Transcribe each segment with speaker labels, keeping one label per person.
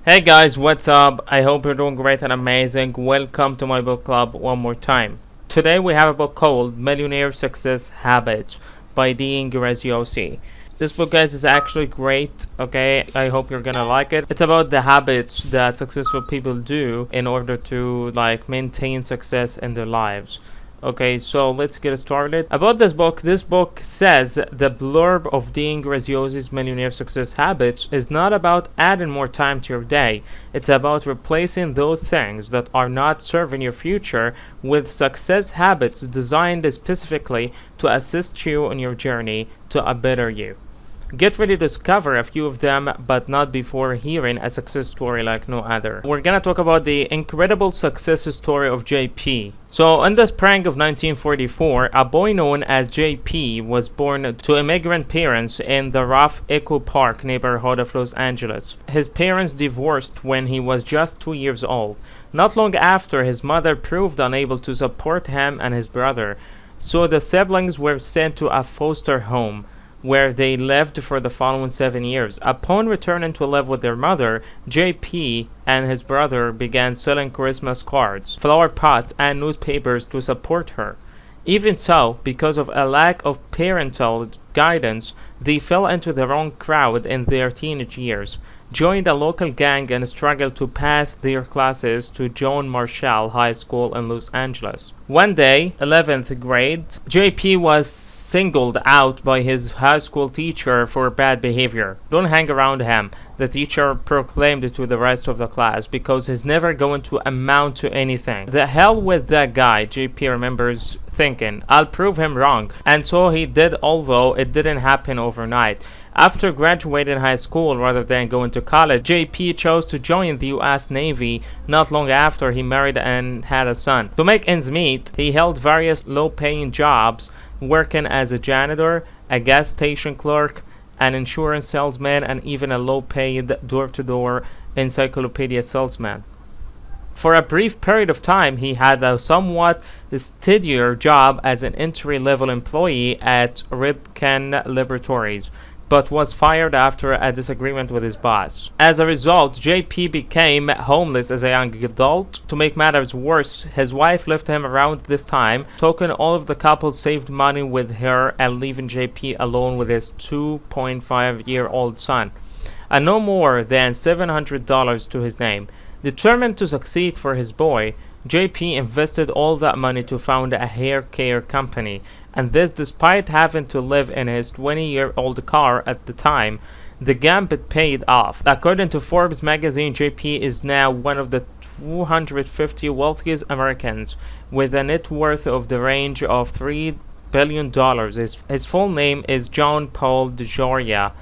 Speaker 1: Hey guys, what's up? I hope you're doing great and amazing. Welcome to my book club one more time. Today we have a book called Millionaire Success Habits by Graziosi. This book, guys, is actually great. Okay, I hope you're gonna like it. It's about the habits that successful people do in order to maintain success in their lives. Okay, so let's get started. About this book says the blurb of Dean Graziosi's Millionaire Success Habits is not about adding more time to your day. It's about replacing those things that are not serving your future with success habits designed specifically to assist you on your journey to a better you. Get ready to discover a few of them, but not before hearing a success story like no other. We're gonna talk about the incredible success story of JP. So, in the spring of 1944, a boy known as JP was born to immigrant parents in the rough Echo Park neighborhood of Los Angeles. His parents divorced when he was just 2 years old. Not long after, his mother proved unable to support him and his brother, so the siblings were sent to a foster home, where they lived for the following 7 years. Upon returning to live with their mother, JP and his brother began selling Christmas cards, flower pots, and newspapers to support her. Even so, because of a lack of parental guidance, they fell into the wrong crowd in their teenage years, joined a local gang, and struggled to pass their classes to John Marshall High School in Los Angeles. One day, 11th grade, JP was singled out by his high school teacher for bad behavior. Don't hang around him, the teacher proclaimed to the rest of the class, because he's never going to amount to anything. The hell with that guy, JP remembers thinking. I'll prove him wrong. And so he did, although it didn't happen overnight. After graduating high school rather than going to college, JP chose to join the US Navy. Not long after, he married and had a son. To make ends meet, he held various low-paying jobs, working as a janitor, a gas station clerk, an insurance salesman, and even a low-paid door-to-door encyclopedia salesman. For a brief period of time, he had a somewhat steadier job as an entry-level employee at Redken Laboratories, but was fired after a disagreement with his boss. As a result, JP became homeless as a young adult. To make matters worse, his wife left him around this time, token all of the couple saved money with her and leaving JP alone with his 2.5-year-old son, and no more than $700 to his name. Determined to succeed for his boy, JP invested all that money to found a hair care company, and this despite having to live in his 20-year-old car at the time. The gambit paid off. According to Forbes magazine, JP is now one of the 250 wealthiest Americans, with a net worth of the range of $3 billion. His full name is John Paul DeJoria,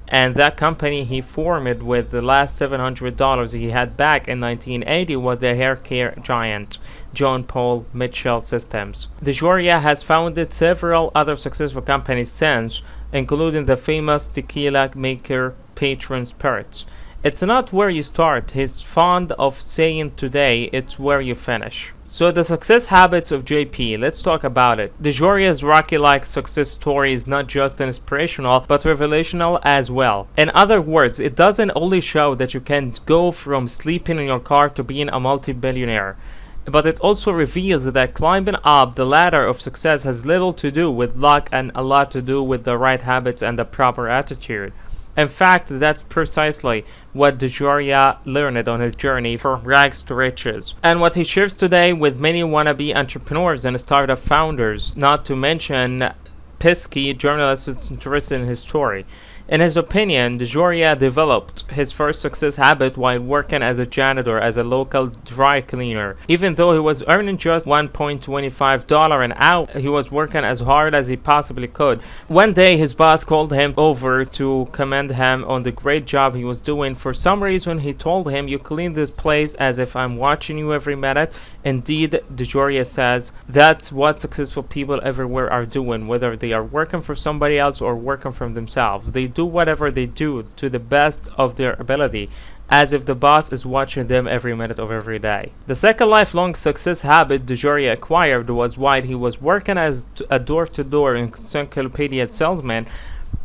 Speaker 1: and that company he formed with the last $700 he had back in 1980 was the hair care giant John Paul Mitchell Systems. DeJoria has founded several other successful companies since, including the famous tequila maker Patron Spirits. It's not where you start, he's fond of saying today, it's where you finish. So the success habits of JP, let's talk about it. DeJoria's Rocky-like success story is not just inspirational, but revelational as well. In other words, it doesn't only show that you can go from sleeping in your car to being a multi-billionaire, but it also reveals that climbing up the ladder of success has little to do with luck and a lot to do with the right habits and the proper attitude. In fact, that's precisely what DeJoria learned on his journey from rags to riches, and what he shares today with many wannabe entrepreneurs and startup founders, not to mention pesky journalists interested in his story. In his opinion, DeJoria developed his first success habit while working as a janitor as a local dry cleaner. Even though he was earning just $1.25 an hour, he was working as hard as he possibly could. One day, his boss called him over to commend him on the great job he was doing. For some reason, he told him, "You clean this place as if I'm watching you every minute." Indeed, DeJoria says, that's what successful people everywhere are doing, whether they are working for somebody else or working for themselves. They do whatever they do to the best of their ability, as if the boss is watching them every minute of every day. The second lifelong success habit DeJoria acquired was while he was working as a door-to-door encyclopedia salesman.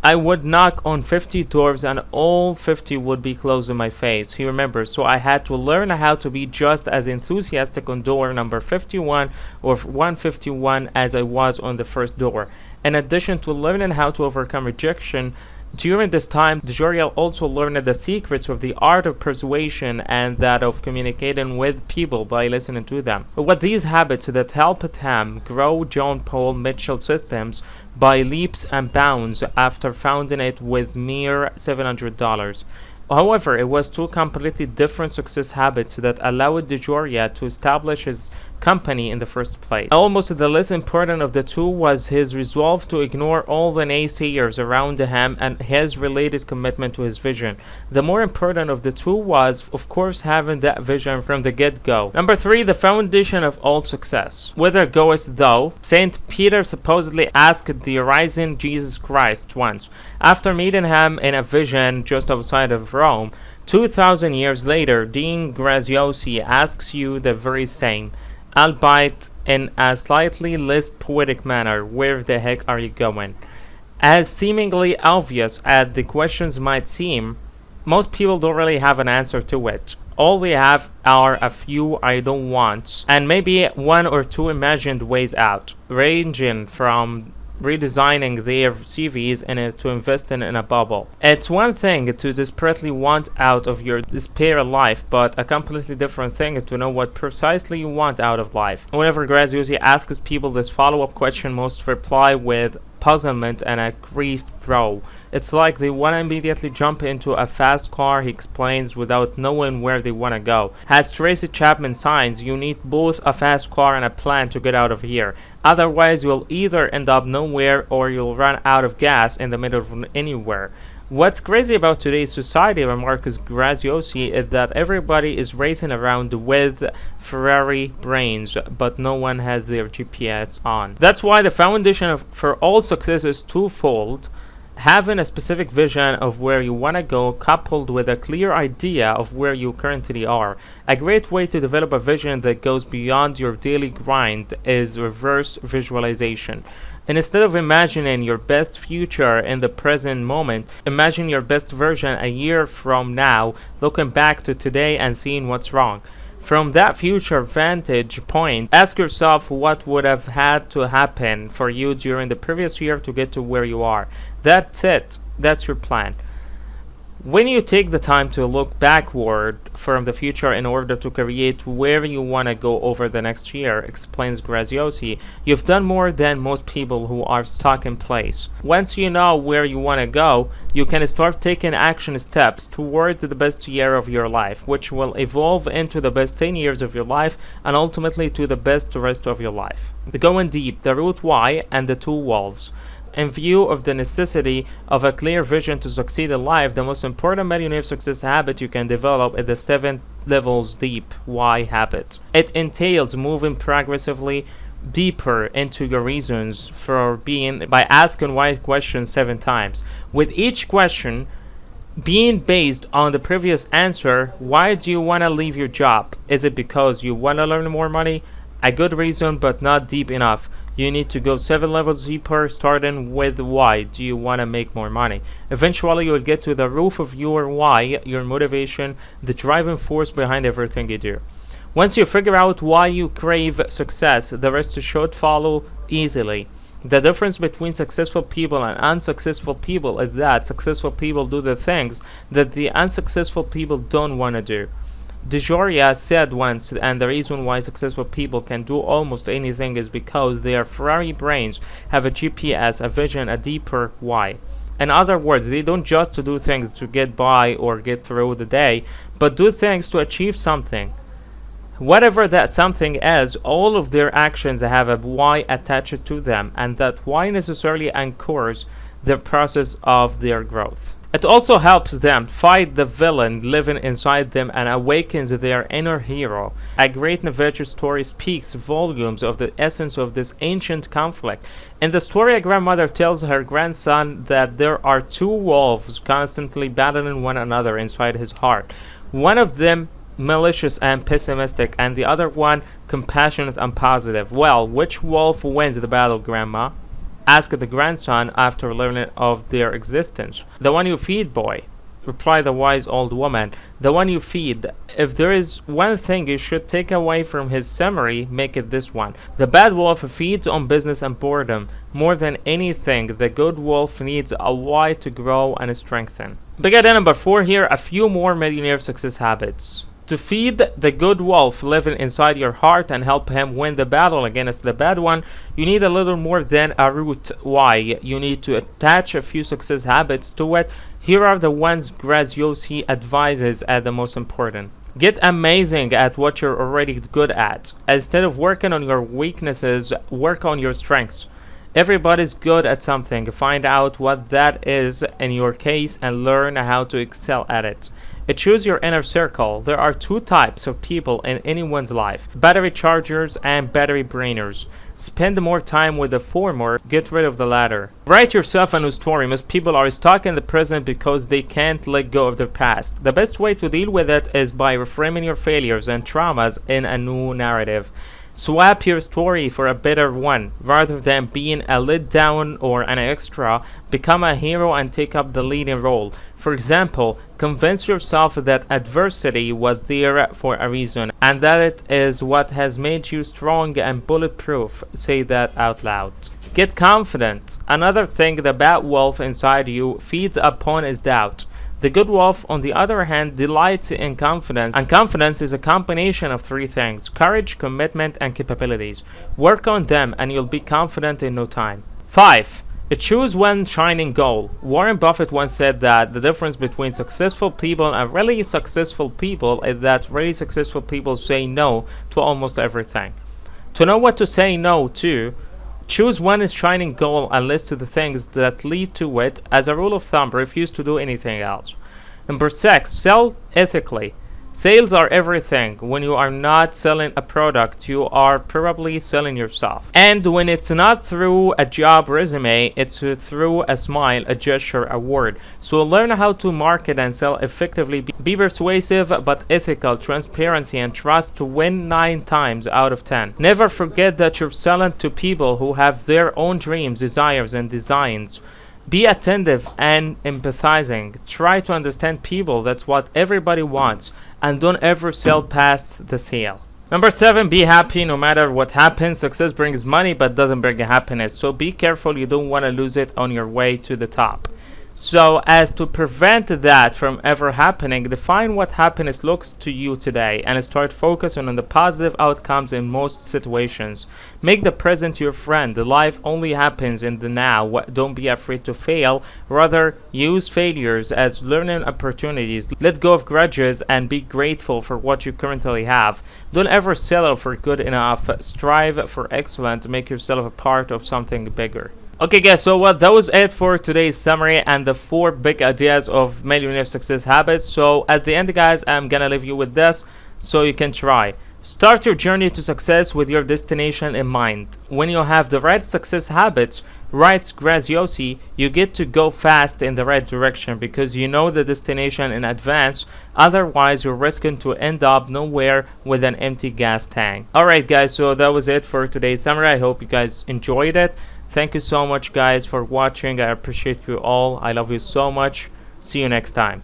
Speaker 1: I would knock on 50 doors and all 50 would be closed in my face, he remembers, so I had to learn how to be just as enthusiastic on door number 51 or 151 as I was on the first door. In addition to learning how to overcome rejection, during this time, Djoria also learned the secrets of the art of persuasion and that of communicating with people by listening to them. With these habits that helped him grow John Paul Mitchell Systems by leaps and bounds after founding it with mere $700. However, it was two completely different success habits that allowed Djoria to establish his company in the first place. Almost the less important of the two was his resolve to ignore all the naysayers around him and his related commitment to his vision. The more important of the two was, of course, having that vision from the get-go. Number 3, the foundation of all success. Whither goest thou? Saint Peter supposedly asked the risen Jesus Christ once, after meeting him in a vision just outside of Rome. 2,000 years later, Dean Graziosi asks you the very same, albeit in a slightly less poetic manner. Where the heck are you going? As seemingly obvious as the questions might seem, most people don't really have an answer to it. All they have are a few I don't want, and maybe one or two imagined ways out, ranging from redesigning their CVs and to investing in a bubble. It's one thing to desperately want out of your despair life, but a completely different thing to know what precisely you want out of life. Whenever Graziosi asks people this follow-up question, most reply with puzzlement and a creased brow. It's like they want to immediately jump into a fast car, he explains, without knowing where they want to go. As Tracy Chapman signs, you need both a fast car and a plan to get out of here. Otherwise, you'll either end up nowhere or you'll run out of gas in the middle of anywhere. What's crazy about today's society, remarks Graziosi, is that everybody is racing around with Ferrari brains, but no one has their GPS on. That's why the foundation for all success is twofold. Having a specific vision of where you want to go, coupled with a clear idea of where you currently are. A great way to develop a vision that goes beyond your daily grind is reverse visualization. And instead of imagining your best future in the present moment, imagine your best version a year from now, looking back to today and seeing what's wrong. From that future vantage point, ask yourself what would have had to happen for you during the previous year to get to where you are. That's it. That's your plan. When you take the time to look backward from the future in order to create where you want to go over the next year, explains Graziosi, you've done more than most people who are stuck in place. Once you know where you want to go, you can start taking action steps towards the best year of your life, which will evolve into the best 10 years of your life and ultimately to the best rest of your life. Going deep, the root why, and the two wolves. In view of the necessity of a clear vision to succeed in life, the most important millionaire success habit you can develop is the 7 levels deep why habit. It entails moving progressively deeper into your reasons for being by asking why questions 7 times. With each question being based on the previous answer, why do you want to leave your job? Is it because you want to learn more money? A good reason, but not deep enough. You need to go 7 levels deeper, starting with why do you want to make more money. Eventually, you will get to the roof of your why, your motivation, the driving force behind everything you do. Once you figure out why you crave success, the rest should follow easily. The difference between successful people and unsuccessful people is that successful people do the things that the unsuccessful people don't want to do. Djoria said once, and the reason why successful people can do almost anything is because their Ferrari brains have a GPS, a vision, a deeper why. In other words, they don't just do things to get by or get through the day, but do things to achieve something. Whatever that something is, all of their actions have a why attached to them, and that why necessarily anchors the process of their growth. It also helps them fight the villain living inside them and awakens their inner hero. A great Navajo story speaks volumes of the essence of this ancient conflict. In the story, a grandmother tells her grandson that there are 2 wolves constantly battling one another inside his heart. One of them malicious and pessimistic, and the other one compassionate and positive. Well, which wolf wins the battle, Grandma? asked the grandson after learning of their existence. The one you feed, boy, replied the wise old woman. The one you feed. If there is one thing you should take away from his summary, make it this one. The bad wolf feeds on business and boredom. More than anything, the good wolf needs a why to grow and strengthen. Big idea number 4 here, a few more millionaire success habits. To feed the good wolf living inside your heart and help him win the battle against the bad one, you need a little more than a root why. You need to attach a few success habits to it. Here are the ones Graziosi advises as the most important. Get amazing at what you're already good at. Instead of working on your weaknesses, work on your strengths. Everybody's good at something. Find out what that is in your case and learn how to excel at it. Choose your inner circle. There are 2 types of people in anyone's life: battery chargers and battery brainers. Spend more time with the former, get rid of the latter. Write yourself a new story. Most people are stuck in the present because they can't let go of their past. The best way to deal with it is by reframing your failures and traumas in a new narrative. Swap your story for a better one. Rather than being a let down or an extra, become a hero and take up the leading role. For example, convince yourself that adversity was there for a reason and that it is what has made you strong and bulletproof. Say that out loud. Get confident. Another thing the bad wolf inside you feeds upon is doubt. The good wolf, on the other hand, delights in confidence, and confidence is a combination of 3 things: courage, commitment, and capabilities. Work on them and you'll be confident in no time. 5. Choose one shining goal. Warren Buffett once said that the difference between successful people and really successful people is that really successful people say no to almost everything. To know what to say no to, choose one shining goal and list the things that lead to it. As a rule of thumb, refuse to do anything else. Number 6, sell ethically. Sales are everything. When you are not selling a product, you are probably selling yourself. And when it's not through a job resume, it's through a smile, a gesture, a word. So learn how to market and sell effectively. Be persuasive but ethical. Transparency and trust to win 9 times out of 10. Never forget that you're selling to people who have their own dreams, desires, and designs. Be attentive and empathizing. Try to understand people. That's what everybody wants. And don't ever sell past the sale. Number 7, be happy no matter what happens. Success brings money but doesn't bring happiness. So be careful, you don't want to lose it on your way to the top. So as to prevent that from ever happening, define what happiness looks to you today and start focusing on the positive outcomes in most situations. Make the present your friend. Life only happens in the now. Don't be afraid to fail. Rather, use failures as learning opportunities. Let go of grudges and be grateful for what you currently have. Don't ever settle for good enough. Strive for excellence. Make yourself a part of something bigger. Okay guys, so that was it for today's summary and the 4 big ideas of millionaire success habits. So at the end guys, I'm gonna leave you with this so you can try. Start your journey to success with your destination in mind. When you have the right success habits, writes Graziosi, you get to go fast in the right direction because you know the destination in advance. Otherwise, you're risking to end up nowhere with an empty gas tank. Alright guys, so that was it for today's summary. I hope you guys enjoyed it. Thank you so much guys for watching. I appreciate you all. I love you so much. See you next time.